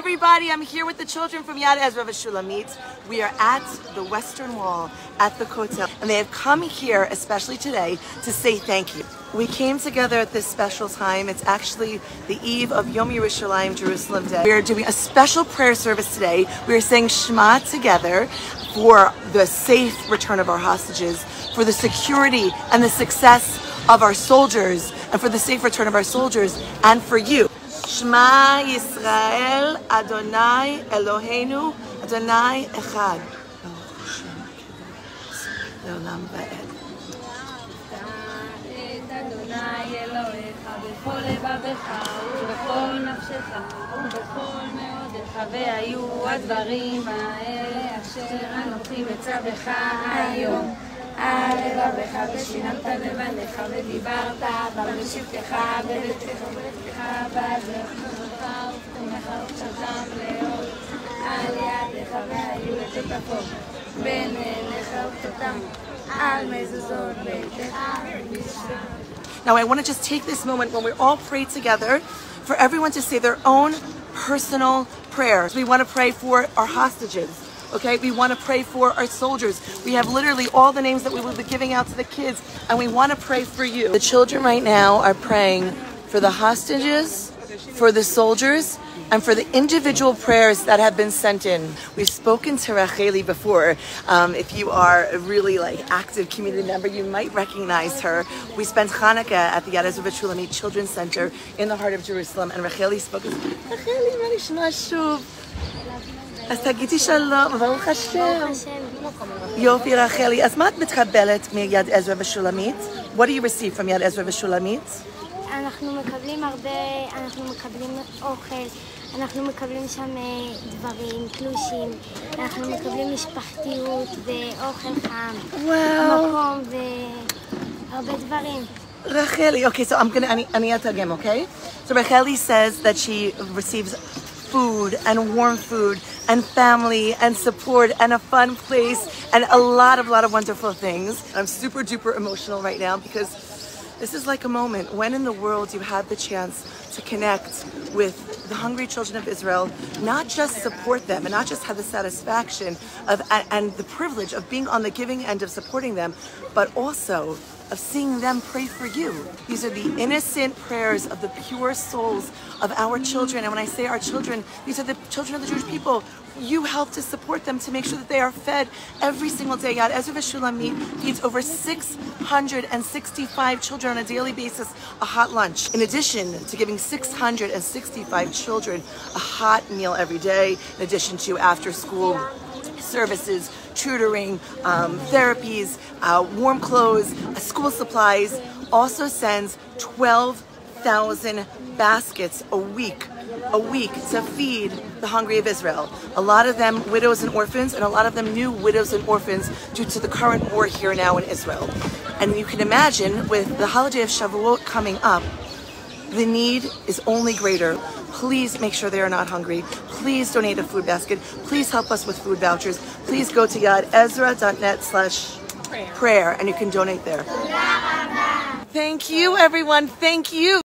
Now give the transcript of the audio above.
everybody. I'm here with the children from Yad Ezra Shulamit. We are at the Western Wall at the Kotel, and they have come here especially today to say thank you. We came together at this special time. It's actually the eve of Yom Yerushalayim, Jerusalem Day. We are doing a special prayer service today. We are saying Shema together for the safe return of our hostages, for the security and the success of our soldiers, and for the safe return of our soldiers, and for you. Shema Yisrael, Adonai Eloheinu, Adonai Echad. Leolam va'ed. אדוני אלוהיך בכל לבבך ובכל נפשך ובכל מאודך, והיו הדברים האלה אשר אנוכי מצווך היום על לבבך ושיננת לבניך ודיברת בשבתך בביתך ובביתך בדרכך ופתומך ופשטם לאור על ידיך, והיו לטפות בין עיניך ופתותם על מזוזות ביתך. Now I want to just take this moment when we all pray together for everyone to say their own personal prayers. We want to pray for our hostages, okay? We want to pray for our soldiers. We have literally all the names that we will be giving out to the kids, and we want to pray for you. The children right now are praying for the hostages, for the soldiers, and for the individual prayers that have been sent in. We've spoken to Racheli before. If you are a really active community member, you might recognize her. We spent Hanukkah at the Yad Ezra Shulamit Children's Center in the heart of Jerusalem, and Racheli spoke. Racheli, מה נשמע שוב? אז תגידי שלום, ברוך השם. יופי רחלי, אז מה את מתקבלת מיד עזרא ושולמית? What do you receive from יד עזרא ושולמית? אנחנו מקבלים הרבה, אנחנו מקבלים אוכל, אנחנו מקבלים שם דברים, תלושים, אנחנו מקבלים משפחתיות ואוכל חם, מקום והרבה דברים. Racheli, okay, so אני אתרגם, okay? So Racheli says that she receives food and warm food and family and support and a fun place and a lot of wonderful things. I'm super duper emotional right now because this is like a moment when in the world you have the chance to connect with the hungry children of Israel, not just support them and not just have the satisfaction of and the privilege of being on the giving end of supporting them, but also of seeing them pray for you. These are the innocent prayers of the pure souls of our children. And when I say our children, these are the children of the Jewish people. You help to support them to make sure that they are fed every single day. Yad Ezra Shulamit feeds over 665 children on a daily basis a hot lunch. In addition to giving 665 children a hot meal every day, in addition to after school services, tutoring, therapies, warm clothes, school supplies, also sends 12,000 baskets a week to feed the hungry of Israel. A lot of them widows and orphans, and a lot of them new widows and orphans due to the current war here now in Israel. And you can imagine with the holiday of Shavuot coming up, the need is only greater. Please make sure they are not hungry. Please donate a food basket. Please help us with food vouchers. Please go to yadezra.net/prayer and you can donate there. Thank you, everyone. Thank you.